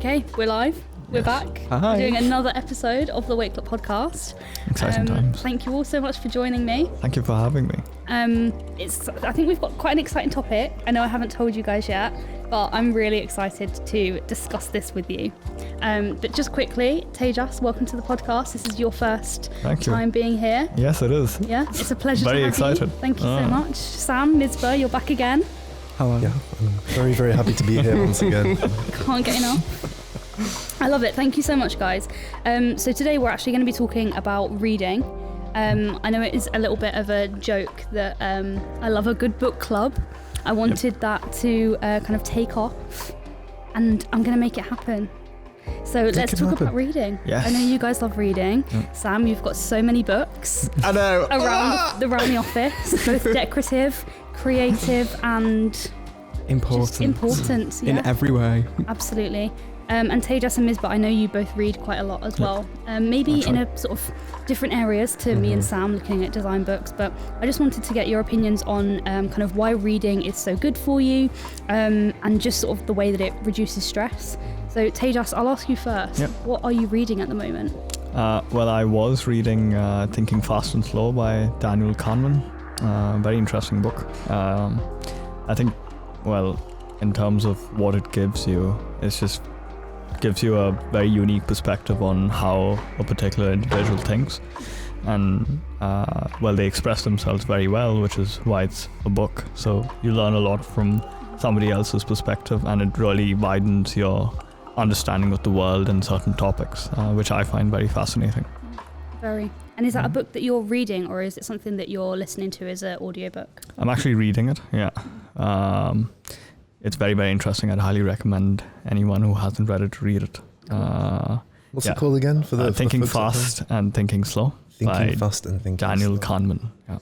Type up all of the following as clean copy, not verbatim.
Okay, we're live. We're back. Hi. We're doing another episode of the Wakelet podcast. Exciting times. Thank you all so much for joining me. Thank you for having me. I think we've got quite an exciting topic. I know I haven't told you guys yet, but I'm really excited to discuss this with you. But just quickly, Teijas, welcome to the podcast. This is your first time being here. Yes, it is. Yeah, it's a pleasure Very to have excited. you. Thank you so much. Sam, Misbah, you're back again. Hello. Yeah, I'm very, very happy to be here once again. Can't get enough. I love it. Thank you so much, guys. So today we're actually going to be talking about reading. I know it is a little bit of a joke that I love a good book club. I wanted that to kind of take off, and I'm going to make it happen. So let's talk about reading. Yes. I know you guys love reading. Sam, you've got so many books I know. around the office, both decorative, creative, and Important. just important. In every way. Absolutely. And Teijas and Misbah, I know you both read quite a lot as well. Maybe in a sort of different areas to me and Sam, looking at design books. But I just wanted to get your opinions on kind of why reading is so good for you, and just sort of the way that it reduces stress. So Teijas, I'll ask you first. Yep. What are you reading at the moment? Well, I was reading Thinking Fast and Slow by Daniel Kahneman. Very interesting book. I think, well, in terms of what it gives you, it's just gives you a very unique perspective on how a particular individual thinks. And, well, they express themselves very well, which is why it's a book. So you learn a lot from somebody else's perspective, and it really widens your understanding of the world and certain topics, which I find very fascinating. Very. And is that a book that you're reading, or is it something that you're listening to as an audiobook? I'm actually reading it, yeah. It's very, very interesting. I'd highly recommend anyone who hasn't read it to read it. What's it called again? For the Thinking for the Fast and Thinking Slow. Thinking Fast and Thinking Daniel Slow. Kahneman. Yeah.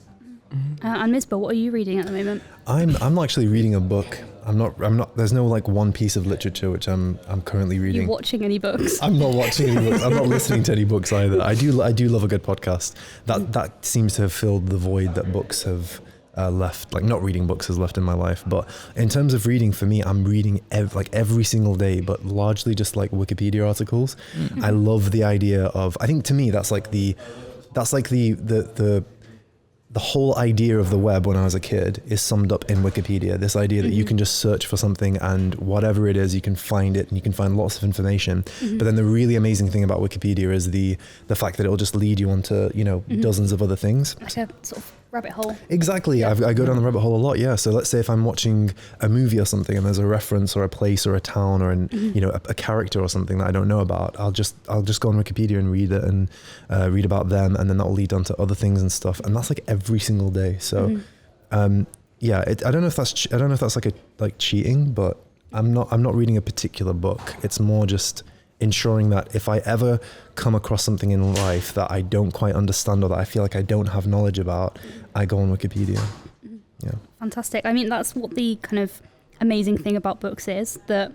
And Misbah, what are you reading at the moment? I'm actually reading a book. I'm not. There's no like one piece of literature which I'm currently Are reading. you watching any books? I'm not watching any books. I'm not listening to any books either. I do love a good podcast. That seems to have filled the void that books have left. Like not reading books has left in my life. But in terms of reading, for me, I'm reading every single day, but largely just like Wikipedia articles. I love the idea of. I think to me that's like the whole idea of the web when I was a kid is summed up in Wikipedia. This idea that you can just search for something and whatever it is, you can find it and you can find lots of information. But then the really amazing thing about Wikipedia is the fact that it'll just lead you onto, dozens of other things. Like a sort of rabbit hole. Exactly. Yeah. I go down the rabbit hole a lot. Yeah. So let's say if I'm watching a movie or something and there's a reference or a place or a town or a character or something that I don't know about, I'll just go on Wikipedia and read it and read about them, and then that'll lead on to other things and stuff. And that's like every single day. So I don't know if that's like cheating, but I'm not reading a particular book. It's more just ensuring that if I ever come across something in life that I don't quite understand or that I feel like I don't have knowledge about, I go on Wikipedia. Yeah. Fantastic. I mean, that's what the kind of amazing thing about books is, that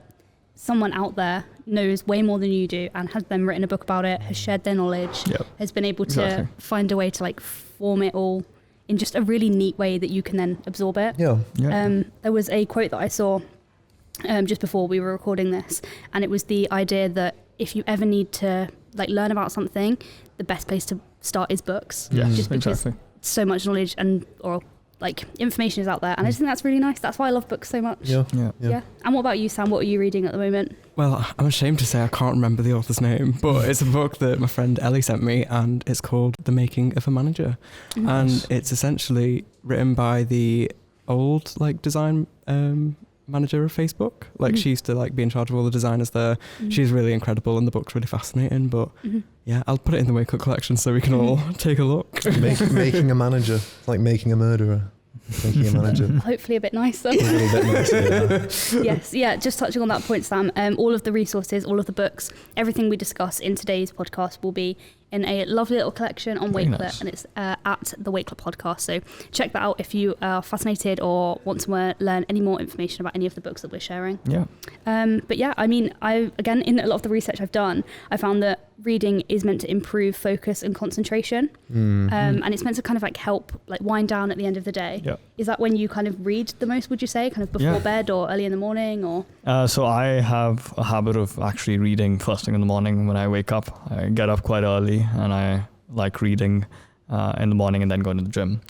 someone out there knows way more than you do and has then written a book about it, has shared their knowledge, has been able to find a way to like form it all in just a really neat way that you can then absorb it. Yeah. There was a quote that I saw just before we were recording this, and it was the idea that if you ever need to like learn about something, the best place to start is books. Yes, just because so much knowledge or like information is out there, and I just think that's really nice. That's why I love books so much. Yeah. And what about you, Sam? What are you reading at the moment? Well, I'm ashamed to say I can't remember the author's name, but it's a book that my friend Ellie sent me, and it's called The Making of a Manager. And it's essentially written by the old like design manager of Facebook. Like she used to like be in charge of all the designers there. She's really incredible and the book's really fascinating, but yeah, I'll put it in the Wakelet collection so we can all take a look. Making a manager, like making a murderer. Making a manager. Hopefully a bit nicer. A little bit nicer, yeah. Yes, just touching on that point, Sam, all of the resources, all of the books, everything we discuss in today's podcast will be in a lovely little collection on Very Wakelet, nice. and it's at the Wakelet podcast. So check that out if you are fascinated or want to learn any more information about any of the books that we're sharing. Yeah. But yeah, I mean, again, in a lot of the research I've done, I found that reading is meant to improve focus and concentration. And it's meant to kind of like help like wind down at the end of the day. Yeah. Is that when you kind of read the most, would you say, kind of before bed or early in the morning, or? So I have a habit of actually reading first thing in the morning when I wake up. I get up quite early and I like reading in the morning and then going to the gym.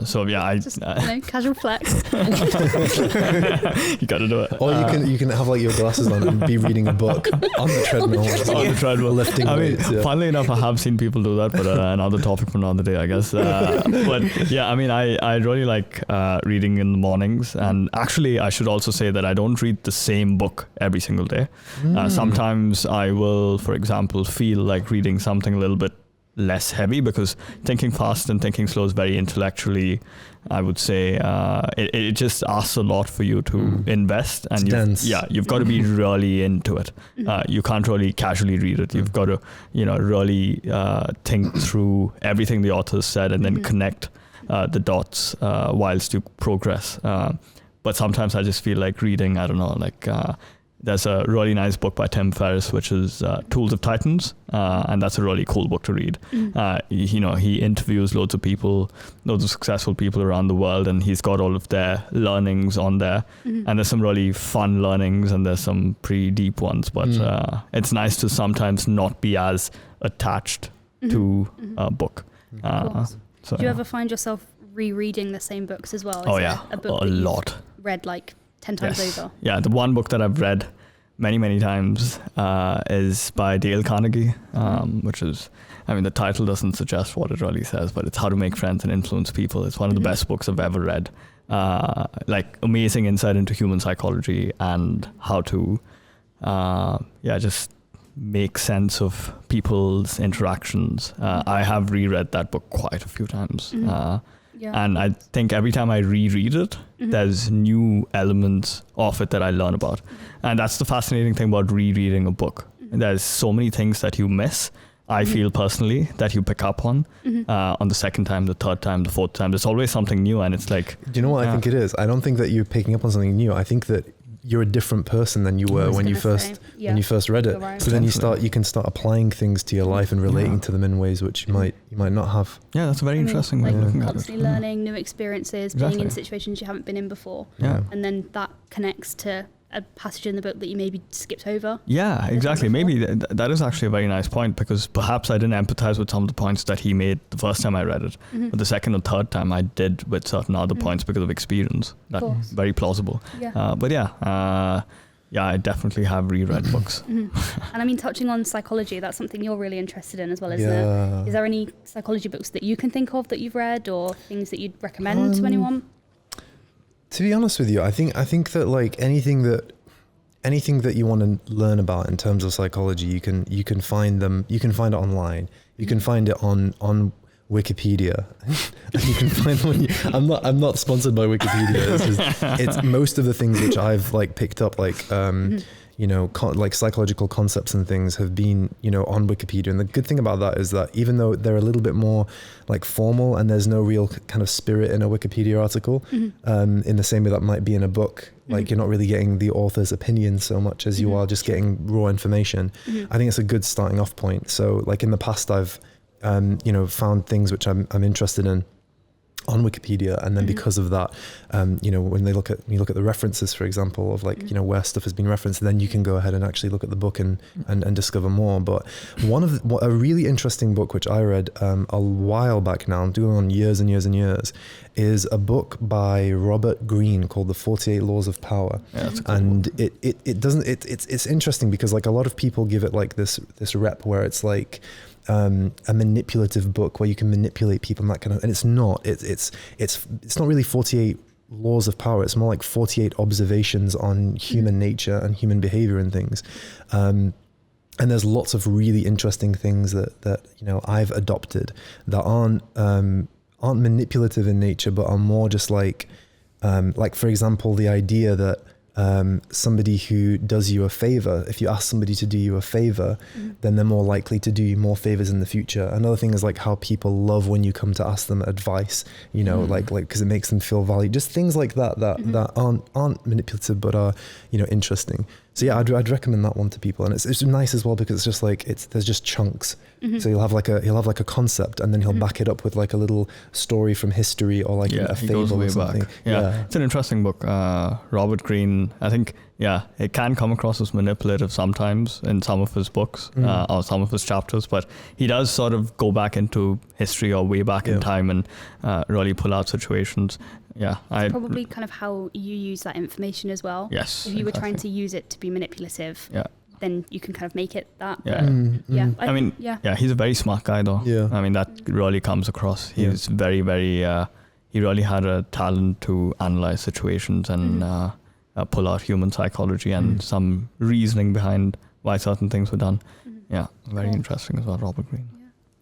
So yeah, I Just, casual flex. you got to do it. Or you can have like your glasses on and be reading a book on the treadmill. On the treadmill. Lifting weights. Funnily enough, I have seen people do that, but another topic for another day, I guess. But yeah, I mean, I really like reading in the mornings. And actually, I should also say that I don't read the same book every single day. Sometimes I will, for example, feel like reading something a little bit less heavy, because thinking fast and thinking slow is very intellectually, I would say, it just asks a lot for you to invest, and you've got to be really into it. You can't really casually read it. You've got to really think through everything the author said and then connect the dots whilst you progress. But sometimes I just feel like reading, I don't know, like there's a really nice book by Tim Ferriss, which is Tools of Titans, and that's a really cool book to read. He interviews loads of people, loads of successful people around the world, and he's got all of their learnings on there. And there's some really fun learnings, and there's some pretty deep ones, but it's nice to sometimes not be as attached to a book. So, do you ever find yourself rereading the same books as well? Is Oh there yeah, a book a that you've lot. read like 10 times over? Yeah, the one book that I've read many times is by Dale Carnegie, which is, I mean, the title doesn't suggest what it really says, but it's How to Make Friends and Influence People. It's one of the best books I've ever read. Like amazing insight into human psychology and how to just make sense of people's interactions. I have reread that book quite a few times. And I think every time I reread it, there's new elements of it that I learn about. And that's the fascinating thing about rereading a book. There's so many things that you miss, I feel personally, that you pick up on the second time, the third time, the fourth time. There's always something new, and it's like... Do you know what I think it is? I don't think that you're picking up on something new. I think that you're a different person than you were when you first read it. Right. So then you can start applying things to your life and relating to them in ways which you might not have. Yeah, that's a very interesting way of looking at it. Constantly learning new experiences, being in situations you haven't been in before. And then that connects to a passage in the book that you maybe skipped over. Yeah, exactly. Maybe that is actually a very nice point, because perhaps I didn't empathize with some of the points that he made the first time I read it. But the second or third time I did with certain other points because of experience. That's very plausible. I definitely have reread books. And I mean, touching on psychology, that's something you're really interested in as well, isn't it? Is there any psychology books that you can think of that you've read, or things that you'd recommend to anyone? To be honest with you, I think that like anything that you want to learn about in terms of psychology, you can find it online. You can find it on Wikipedia. You can find them I'm not sponsored by Wikipedia. It's most of the things which I've like picked up, like like psychological concepts and things have been, on Wikipedia. And the good thing about that is that even though they're a little bit more like formal and there's no real kind of spirit in a Wikipedia article, in the same way that might be in a book, like you're not really getting the author's opinion so much as you are just getting raw information. I think it's a good starting off point. So like in the past, I've, found things which I'm interested in on Wikipedia, and then because of that, when you look at the references, for example, of like where stuff has been referenced, then you can go ahead and actually look at the book and discover more. But a really interesting book which I read a while back now, I'm doing on years and years and years, is a book by Robert Greene called The 48 Laws of Power. And it's interesting because like a lot of people give it like this rep where it's like a manipulative book where you can manipulate people and that kind of, and it's not. It's not really 48 laws of power. It's more like 48 observations on human nature and human behavior and things. And there's lots of really interesting things that I've adopted that aren't manipulative in nature, but are more just like for example, the idea that somebody who does you a favor, if you ask somebody to do you a favor, then they're more likely to do you more favors in the future. Another thing is like how people love when you come to ask them advice, you know, like because it makes them feel valued. Just things like that aren't manipulative but are, you know, interesting. So yeah, I'd recommend that one to people, and it's nice as well because it's just like there's just chunks. So he'll have like a concept, and then he'll back it up with like a little story from history or like a fable or something. Back. Yeah, it's an interesting book. Robert Greene, I think. Yeah, it can come across as manipulative sometimes in some of his books or some of his chapters, but he does sort of go back into history or way back in time and really pull out situations. Yeah, it's probably kind of how you use that information as well. Yes, if you were trying to use it to be manipulative, then you can kind of make it that. I mean, he's a very smart guy though. Yeah, I mean that really comes across. He's very, very. He really had a talent to analyze situations and pull out human psychology and some reasoning behind why certain things were done. Yeah, very interesting as well, Robert Greene.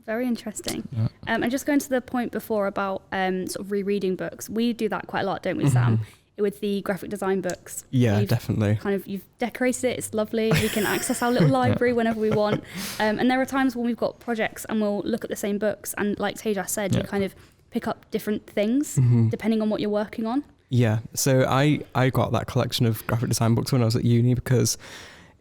Very interesting. And just going to the point before about sort of rereading books, we do that quite a lot, don't we, Sam? With the graphic design books. Yeah, definitely. You've decorated it, it's lovely. We can access our little library whenever we want. And there are times when we've got projects and we'll look at the same books, and like Teijas said, you kind of pick up different things depending on what you're working on. Yeah, so I got that collection of graphic design books when I was at uni because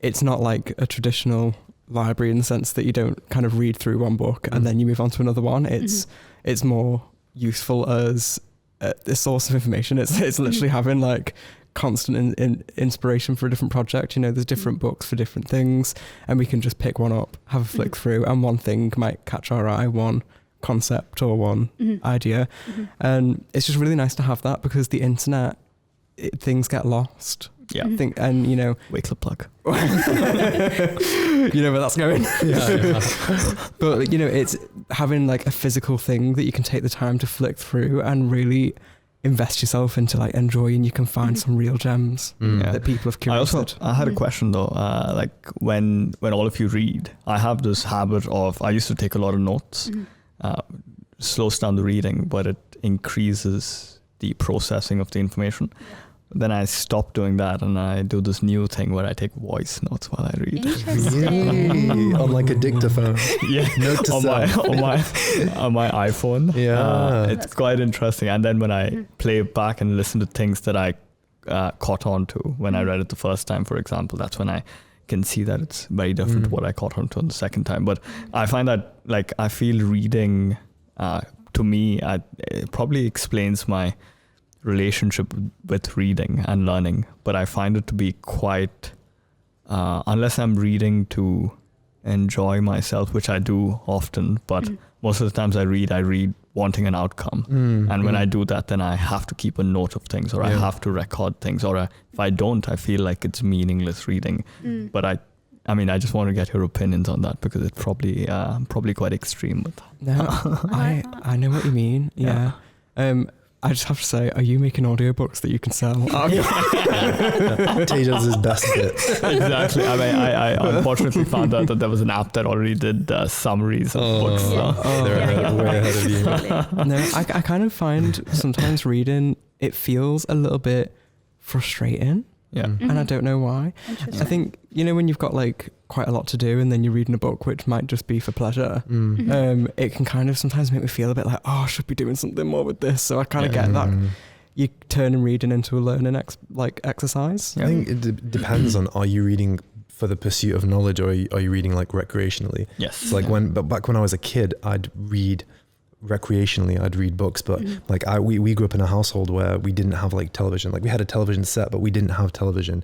it's not like a traditional library in the sense that you don't kind of read through one book and then you move on to another one. It's more useful as a source of information. It's literally having like constant inspiration for a different project. You know, there's different books for different things, and we can just pick one up, have a flick through, and one thing might catch our eye, one concept or one idea. And it's just really nice to have that because the internet, things get lost. Yeah. And you know, Wakelet plug. You know where that's going. But you know, it's having like a physical thing that you can take the time to flick through and really invest yourself into, like enjoying. You can find some real gems that people have curated. I had a question though. Like when all of you read, I have this habit of, I used to take a lot of notes. Slows down the reading, but it increases the processing of the information. Then I stopped doing that, and I do this new thing where I take voice notes while I read. Interesting. On like a dictaphone. Note to self. on my iPhone. It's quite interesting. And then when I play back and listen to things that I caught on to when I read it the first time, for example, that's when I can see that it's very different to what I caught on to on the second time. But I find that, like, I feel reading, to me, it probably explains my relationship with reading and learning, but I find it to be quite, unless I'm reading to enjoy myself, which I do often, but most of the times I read wanting an outcome. And when I do that, then I have to keep a note of things, or I have to record things, or if I don't, I feel like it's meaningless reading. But I mean, I just want to get your opinions on that because it's probably quite extreme. But no, I know what you mean. Yeah. I just have to say, are you making audiobooks that you can sell? Teijas is best bit. Exactly. I mean, I unfortunately found out that there was an app that already did summaries of books. They're way ahead of you. No, I kind of find sometimes reading, it feels a little bit frustrating. Yeah. And I don't know why. I think, you know, when you've got like quite a lot to do and then you're reading a book which might just be for pleasure, it can kind of sometimes make me feel a bit like, oh, I should be doing something more with this. So I kind of get that. You turn reading into a learning exercise. I think it depends on, are you reading for the pursuit of knowledge, or are you reading like recreationally? Yes. So like back when I was a kid, I'd read recreationally, I'd read books, but like we grew up in a household where we didn't have like television. Like we had a television set, but we didn't have television.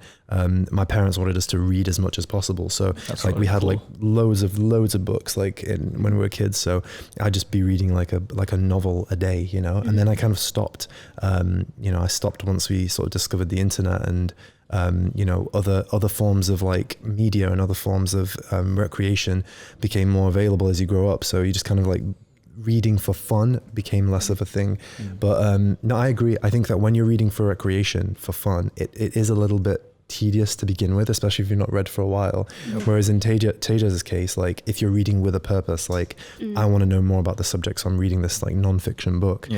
My parents wanted us to read as much as possible, so that's like we had like loads of books like when we were kids. So I'd just be reading like a novel a day, you know. And then I kind of stopped. I stopped once we sort of discovered the internet and other forms of like media and other forms of recreation became more available as you grow up. So you just kind of like, reading for fun became less of a thing. But no, I agree. I think that when you're reading for recreation, for fun, it is a little bit tedious to begin with, especially if you've not read for a while. Whereas in Teijas' case, like if you're reading with a purpose, like I want to know more about the subject, so I'm reading this like non-fiction book.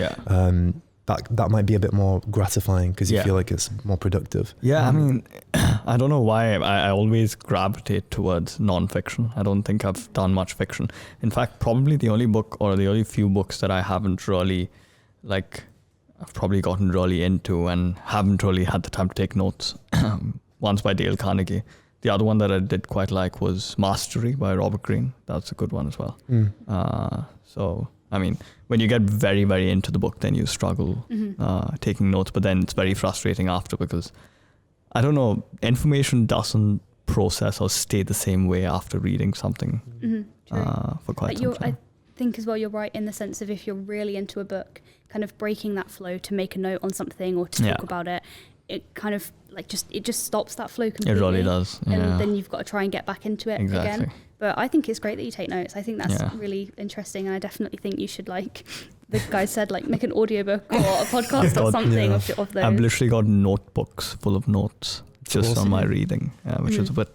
that might be a bit more gratifying because you Yeah. feel like it's more productive. Yeah, I mean, I don't know why I always gravitate towards non-fiction. I don't think I've done much fiction. In fact, probably the only book or the only few books that I haven't really, like, I've probably gotten really into and haven't really had the time to take notes. One's by Dale Carnegie. The other one that I did quite like was Mastery by Robert Greene. That's a good one as well. So, I mean, when you get very, very into the book, then you struggle taking notes, but then it's very frustrating after because, I don't know, information doesn't process or stay the same way after reading something for quite some time. I think as well you're right in the sense of if you're really into a book, kind of breaking that flow to make a note on something or to talk about it, it kind of like it just stops that flow completely. It really does. And Yeah. then you've got to try and get back into it again. But I think it's great that you take notes. I think that's really interesting, and I definitely think you should, like the guy said, like make an audiobook or a podcast or something of those. I've literally got notebooks full of notes just awesome. on my reading, which is a bit,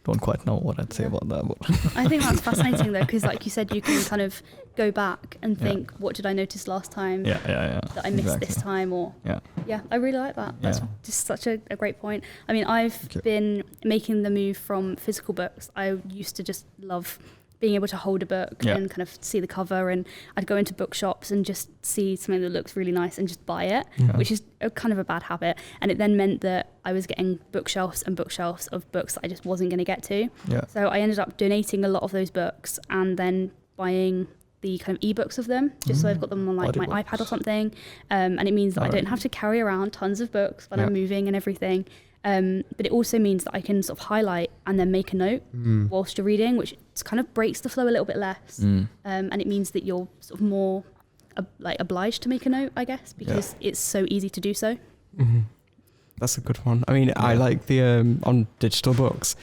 don't quite know what I'd say about that. But I think that's fascinating though, because like you said, you can kind of go back and think, what did I notice last time that I missed this time? Or I really like that. That's just such a great point. I mean, I've been making the move from physical books. I used to just love being able to hold a book and kind of see the cover, and I'd go into bookshops and just see something that looks really nice and just buy it, which is kind of a bad habit. And it then meant that I was getting bookshelves and bookshelves of books that I just wasn't going to get to. So I ended up donating a lot of those books and then buying the kind of ebooks of them, just so I've got them on like my iPad or something. And it means that I don't have to carry around tons of books when I'm moving and everything. But it also means that I can sort of highlight and then make a note whilst you're reading, which kind of breaks the flow a little bit less. And it means that you're sort of more obliged to make a note, I guess, because it's so easy to do so. That's a good one. I mean, I like the on digital books,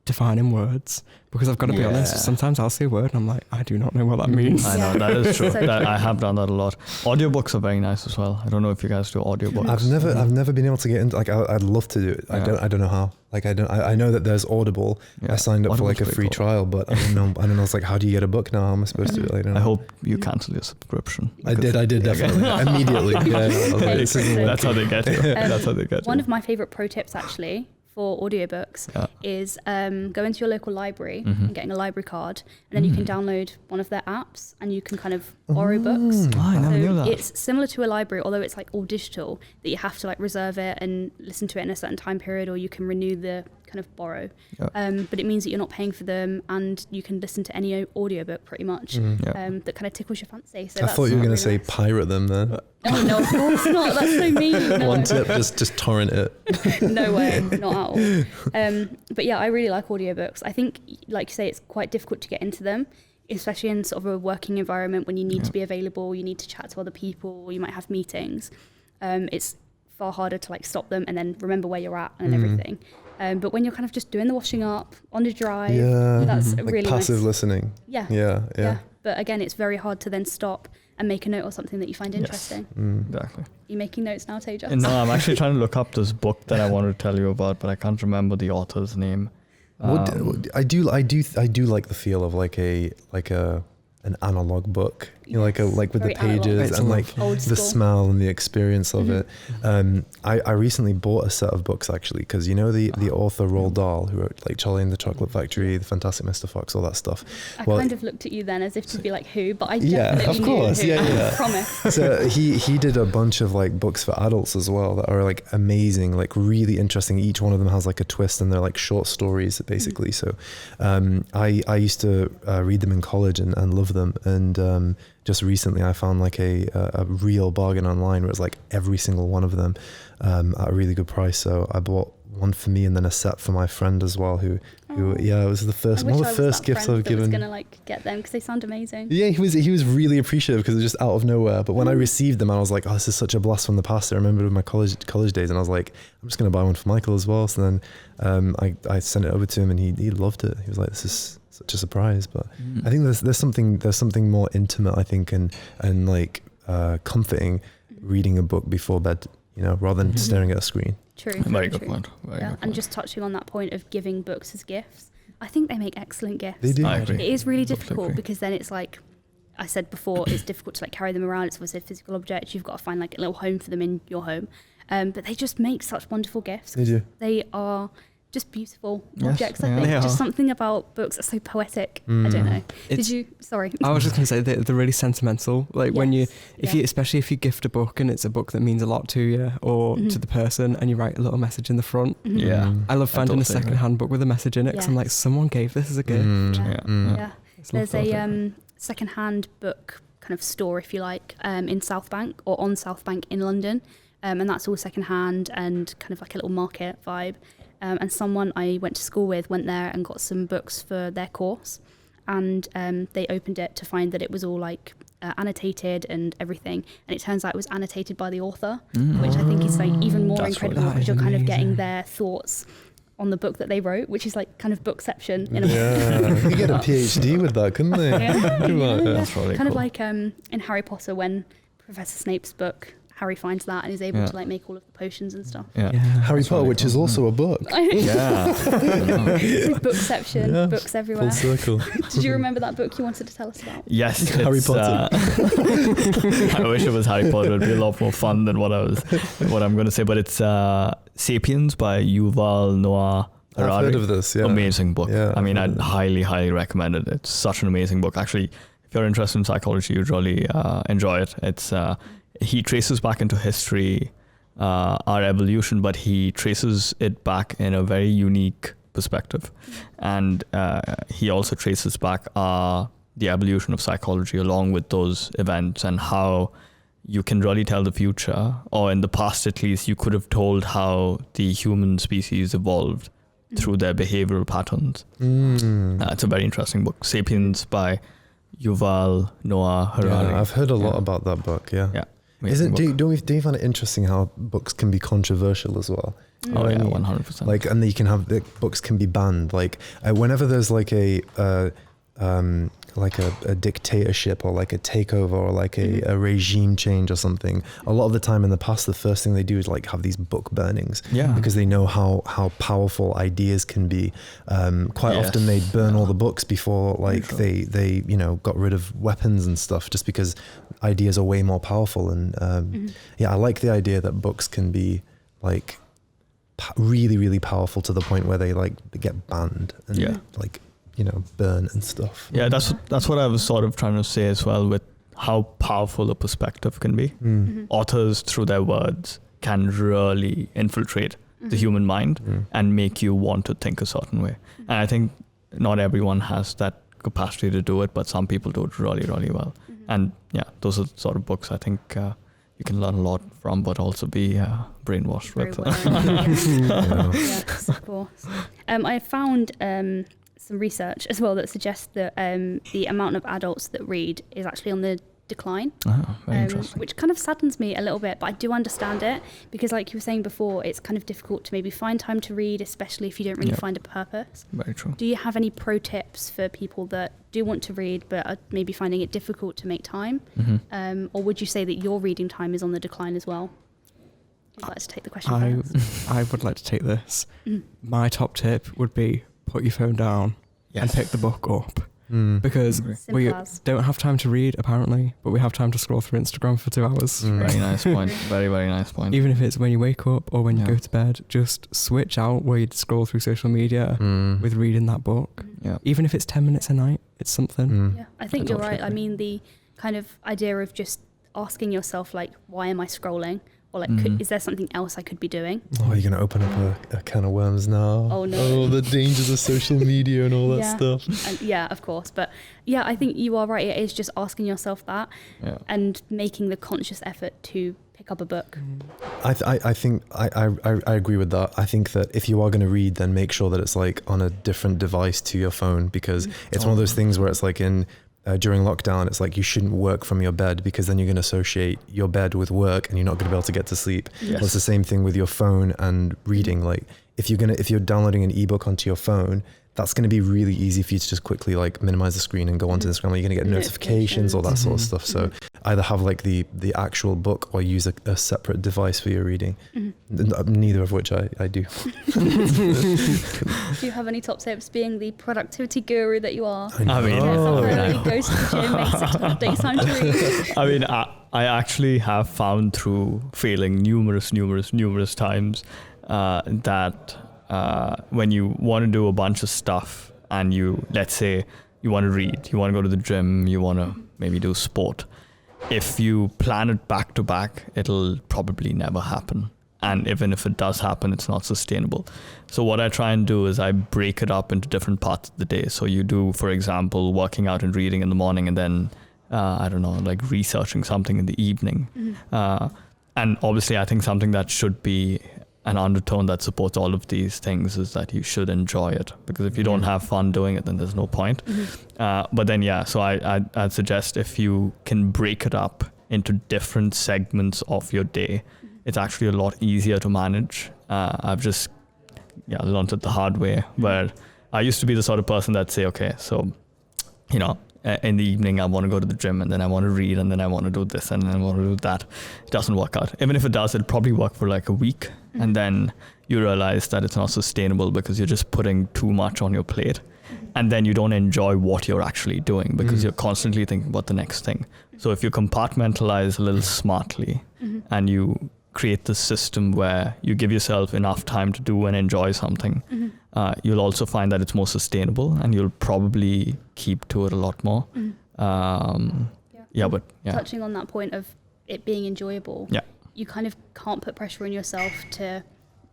defining words, because I've got to be honest, sometimes I'll see a word and I'm like, I do not know what that means. I know, that is true. So true. I have done that a lot. Audiobooks are very nice as well. I don't know if you guys do audiobooks. I've never been able to get into, like, I'd love to do it. I don't know how. Like, I know that there's Audible. I signed up for like a free trial, but I don't know. It's like, how do you get a book now? How am I supposed to do it? I hope you cancel your subscription. I did definitely. Immediately. That's how they get you. That's how they get you. One of my favorite pro tips actually for audiobooks is go into your local library and getting a library card, and then you can download one of their apps and you can kind of borrow books. I never knew that. It's similar to a library, although it's like all digital, that you have to like reserve it and listen to it in a certain time period, or you can renew the kind of borrow. But it means that you're not paying for them and you can listen to any audiobook pretty much that kind of tickles your fancy. So I thought you were going to say pirate them then. Oh no, of course not. That's so mean. No. One tip, just torrent it. No way, not at all. But yeah, I really like audiobooks. I think, like you say, it's quite difficult to get into them, especially in sort of a working environment when you need to be available, you need to chat to other people, or you might have meetings. It's far harder to like stop them and then remember where you're at and everything. But when you're kind of just doing the washing up on the drive, that's like really passive nice. listening. Yeah. But again, it's very hard to then stop and make a note or something that you find interesting. Exactly. Are you making notes now, Teijas? No, I'm actually trying to look up this book that I wanted to tell you about, but I can't remember the author's name. I do like the feel of like an analog book, you know, like with the pages and like the smell and the experience of it. I recently bought a set of books actually, because you know the author Roald Dahl, who wrote like Charlie and the Chocolate Factory, The Fantastic Mr. Fox, all that stuff. I kind of looked at you then as if to be like, who? But I definitely of course, knew who. yeah. I promise. So he did a bunch of like books for adults as well that are like amazing, like really interesting. Each one of them has like a twist, and they're like short stories basically. So I used to read them in college and love them. And just recently I found like a real bargain online where it's like every single one of them at a really good price. So I bought one for me and then a set for my friend as well, who it was the first one of the first gifts I've given. I was gonna like get them because they sound amazing. Yeah, he was really appreciative because it was just out of nowhere. But when I received them, I was like, oh, this is such a blast from the past. I remember in my college days, and I was like, I'm just gonna buy one for Michael as well. So then I sent it over to him, and he loved it. He was like, this is such a surprise. But I think there's something more intimate, I think, and like comforting reading a book before bed, you know, rather than staring at a screen. True. Very good point. And just touching on that point of giving books as gifts, I think they make excellent gifts. They do. I agree. It is really difficult because then it's like, I said before, it's difficult to like carry them around. It's obviously a physical object. You've got to find like a little home for them in your home. But they just make such wonderful gifts. They do. They are just beautiful Yes, objects, I yeah. think. They Just are. something about books are so poetic. I don't know. It's- Sorry. I was just going to say they're really sentimental. Like when you, Yes, especially if you gift a book and it's a book that means a lot to you or to the person, and you write a little message in the front. Mhm. Yeah. I love finding a totally agree. second-hand book with a message in it because I'm like, Yes. someone gave this as a gift. Yeah. It's There's lovely. a second-hand book kind of store, if you like, in South Bank or on South Bank in London, and that's all second-hand and kind of like a little market vibe. And someone I went to school with went there and got some books for their course, and they opened it to find that it was all like annotated and everything, and it turns out it was annotated by the author, which I think is like even more That's incredible really- because you're kind of getting amazing. their thoughts on the book that they wrote, which is like kind of bookception in a Yeah, you could get a PhD with that, couldn't they? Yeah. Come on. Yeah. That's really kind cool. of like in Harry Potter when Professor Snape's book, Harry finds that and is able Yeah. to like make all of the potions and stuff. Yeah. Harry That's Potter, really which is cool. also a book. Yeah. It's like bookception, Yeah. books everywhere. Full circle. Did you remember that book you wanted to tell us about? Yes, Harry it's, Potter. I wish it was Harry Potter. It'd be a lot more fun than what I'm going to say. But it's *Sapiens* by Yuval Noah I've Harari. heard of this, yeah. Amazing book. Yeah, I mean, I've I'd heard of highly, highly recommend it. It's such an amazing book. Actually, if you're interested in psychology, you'd really enjoy it. It's he traces back into history our evolution, but he traces it back in a very unique perspective, and he also traces back the evolution of psychology along with those events and how you can really tell the future, or in the past at least, you could have told how the human species evolved through their behavioral patterns. It's a very interesting book, *Sapiens* by Yuval Noah Harari. Yeah, I've heard a lot Yeah. about that book, yeah. Yeah. Isn't, Amazing do, book. do you find it interesting how books can be controversial as well? Oh I yeah, mean, 100%. Like, and you can have, the books can be banned. Like, whenever there's like a dictatorship or like a takeover or like a regime change or something, a lot of the time in the past, the first thing they do is like have these book burnings. Yeah. Because they know how powerful ideas can be. Quite Yes. often they burn all the books before like True. they got rid of weapons and stuff, just because ideas are way more powerful. And yeah, I like the idea that books can be like really, really powerful to the point where they get banned and Yeah. like, burn and stuff. Yeah, that's what I was sort of trying to say as well, with how powerful a perspective can be. Authors, through their words, can really infiltrate the human mind and make you want to think a certain way. And I think not everyone has that capacity to do it, but some people do it really, really well. And yeah, those are the sort of books I think you can learn a lot from, but also be brainwashed Very with. well. Yeah. Yes, of course. I found some research as well that suggests that the amount of adults that read is actually on the decline, Very interesting. which kind of saddens me a little bit, but I do understand it because, like you were saying before, it's kind of difficult to maybe find time to read, especially if you don't really Yep. find a purpose. Very true. Do you have any pro tips for people that do want to read but are maybe finding it difficult to make time? Or would you say that your reading time is on the decline as well? I'd like to take the question first. I would like to take this. My top tip would be put your phone down and pick the book up. Because Agree. we Simple as. don't have time to read, apparently, but we have time to scroll through Instagram for 2 hours. Very nice point. Very, very nice point. Even if it's when you wake up or when you Yeah. go to bed, just switch out where you scroll through social media with reading that book. Yeah. Even if it's 10 minutes a night, it's something. Yeah, I think I you're totally right. I agree. mean, the kind of idea of just asking yourself, like, why am I scrolling? Or like, is there something else I could be doing? Oh, you're going to open up a can of worms now. Oh, no. Oh, the dangers of social media and all that Yeah. stuff. And yeah, of course. But yeah, I think you are right. It is just asking yourself that Yeah. and making the conscious effort to pick up a book. I think I agree with that. I think that if you are going to read, then make sure that it's like on a different device to your phone, because it's one of those things where it's like during lockdown, it's like you shouldn't work from your bed, because then you're going to associate your bed with work and you're not going to be able to get to sleep. Yes. Well, it's the same thing with your phone and reading. Like, if you're downloading an ebook onto your phone, that's going to be really easy for you to just quickly like minimize the screen and go onto Instagram. You're going to get notifications, all that sort of stuff. So either have like the actual book or use a separate device for your reading. Neither of which I do. Do you have any top tips, being the productivity guru that you are? I mean, Goes to the gym, makes it to daytime to read. I mean, I actually have found through failing numerous times that when you want to do a bunch of stuff and let's say you want to read, you want to go to the gym, you want to maybe do sport, if you plan it back to back, it'll probably never happen. And even if it does happen, it's not sustainable. So what I try and do is I break it up into different parts of the day. So you do, for example, working out and reading in the morning, and then I don't know, like researching something in the evening. And obviously I think something that should be an undertone that supports all of these things is that you should enjoy it, because if you don't have fun doing it, then there's no point. But then so I'd suggest if you can break it up into different segments of your day, it's actually a lot easier to manage. I've just learned it the hard way, where I used to be the sort of person that say, okay, so in the evening I want to go to the gym, and then I want to read, and then I want to do this, and then I want to do that. It doesn't work out. Even if it does, it'll probably work for like a week, and then you realize that it's not sustainable because you're just putting too much on your plate, and then you don't enjoy what you're actually doing because you're constantly thinking about the next thing. So if you compartmentalize a little smartly and you create this system where you give yourself enough time to do and enjoy something, you'll also find that it's more sustainable, and you'll probably keep to it a lot more. Touching on that point of it being enjoyable, you kind of can't put pressure on yourself to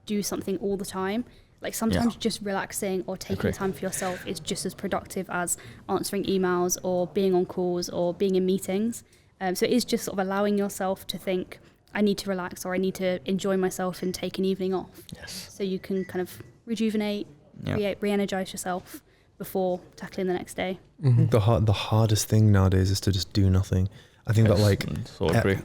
do something all the time. Like sometimes just relaxing or taking time for yourself is just as productive as answering emails or being on calls or being in meetings. So it is just sort of allowing yourself to think, I need to relax, or I need to enjoy myself and take an evening off. So you can kind of rejuvenate, re-energize yourself before tackling the next day. The hardest thing nowadays is to just do nothing. I think that like, so agree.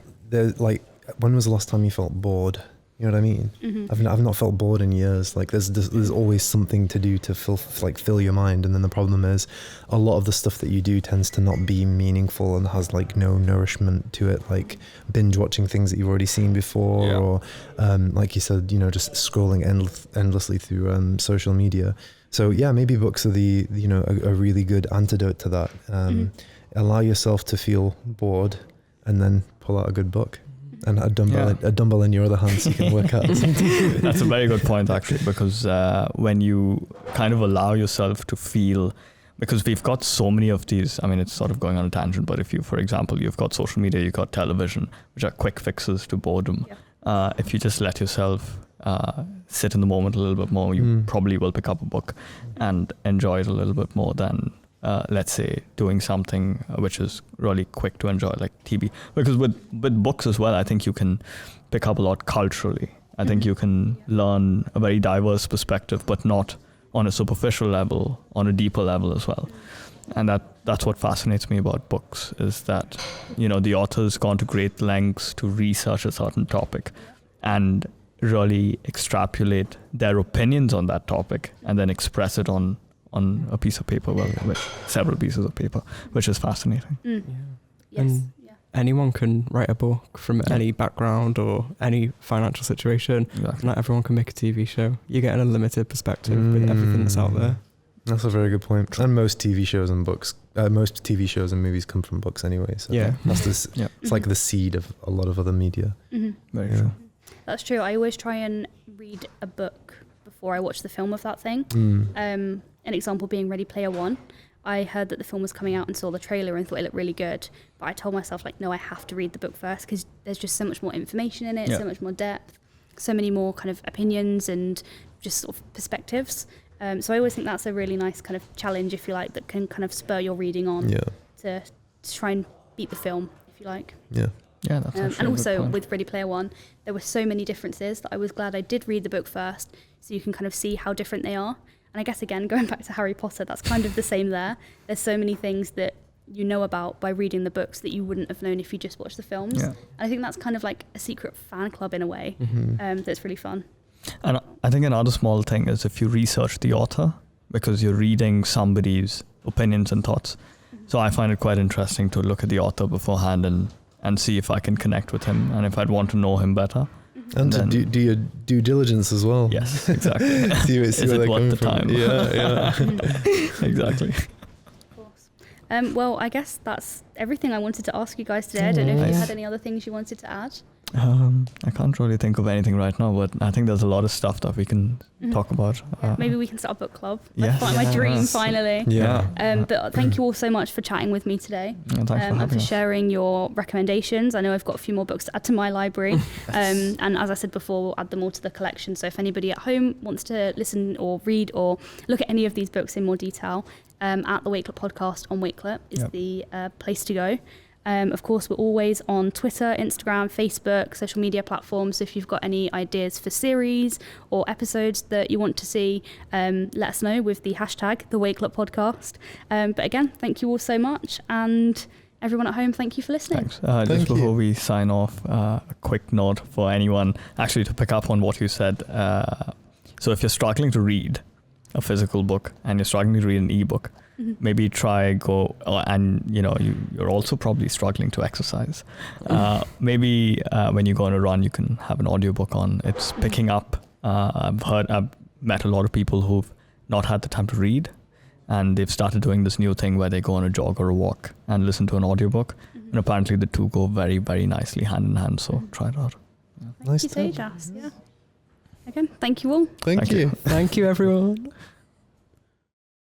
When was the last time you felt bored? You know what I mean? I've not felt bored in years. Like there's always something to do to fill your mind. And then the problem is a lot of the stuff that you do tends to not be meaningful and has like no nourishment to it, like binge watching things that you've already seen before, or like you said, just scrolling endlessly through social media. So maybe books are a really good antidote to that. Allow yourself to feel bored and then pull out a good book. And a dumbbell in your other hand so you can work out. That's a very good point, actually, because when you kind of allow yourself to feel, because we've got so many of these, I mean, it's sort of going on a tangent, but if you, for example, you've got social media, you've got television, which are quick fixes to boredom. If you just let yourself sit in the moment a little bit more, you probably will pick up a book and enjoy it a little bit more than let's say doing something which is really quick to enjoy, like TV. Because with books as well, I think you can pick up a lot culturally. I think you can learn a very diverse perspective, but not on a superficial level, on a deeper level as well. And that's what fascinates me about books, is that the author's gone to great lengths to research a certain topic and really extrapolate their opinions on that topic and then express it on a piece of paper, with several pieces of paper, which is fascinating. Anyone can write a book from any background or any financial situation. Not everyone can make a TV show. You get an unlimited perspective with everything that's out there. That's a very good point. And most TV shows and movies come from books anyway. So that's it's like the seed of a lot of other media. Very true. That's true. I always try and read a book before I watch the film of that thing. An example being Ready Player One. I heard that the film was coming out and saw the trailer and thought it looked really good. But I told myself, no, I have to read the book first, because there's just so much more information in it, so much more depth, so many more kind of opinions and just sort of perspectives. So I always think that's a really nice kind of challenge, if you like, that can kind of spur your reading on to try and beat the film, if you like. Yeah, that's actually and also a good point. with Ready Player One, there were so many differences that I was glad I did read the book first, so you can kind of see how different they are. And I guess, again, going back to Harry Potter, that's kind of the same there. There's so many things that you know about by reading the books that you wouldn't have known if you just watched the films. And I think that's kind of like a secret fan club in a way. That's really fun. And I think another small thing is if you research the author, because you're reading somebody's opinions and thoughts. So I find it quite interesting to look at the author beforehand and see if I can connect with him and if I'd want to know him better. And to do your due diligence as well. Yes, exactly. see Is where it they're worth coming the from. time? Yeah. Exactly. Of course. Well, I guess that's everything I wanted to ask you guys today. I don't know if you Nice. had any other things you wanted to add. I can't really think of anything right now, but I think there's a lot of stuff that we can talk about. Maybe we can start a book club. Yes. My dream Yes. finally. Yeah. But thank you all so much for chatting with me today. Thanks for And having for us. sharing your recommendations. I know I've got a few more books to add to my library. And as I said before, we'll add them all to the collection. So if anybody at home wants to listen or read or look at any of these books in more detail, at the Wakelet podcast on Wakelet is the place to go. Of course, we're always on Twitter, Instagram, Facebook, social media platforms. So if you've got any ideas for series or episodes that you want to see, let us know with the hashtag, the Wakelet podcast. But again, thank you all so much. And everyone at home, thank you for listening. Thanks. Thank Just before you. we sign off, a quick note for anyone, actually to pick up on what you said. So if you're struggling to read a physical book and you're struggling to read an ebook, maybe try and you're also probably struggling to exercise. Maybe when you go on a run, you can have an audiobook on. It's picking up. I've met a lot of people who've not had the time to read, and they've started doing this new thing where they go on a jog or a walk and listen to an audiobook. And apparently the two go very, very nicely hand in hand. So try it out. Thank Nice you, talk. Teijas. Yeah. Again, thank you all. Thank you. Thank you, everyone.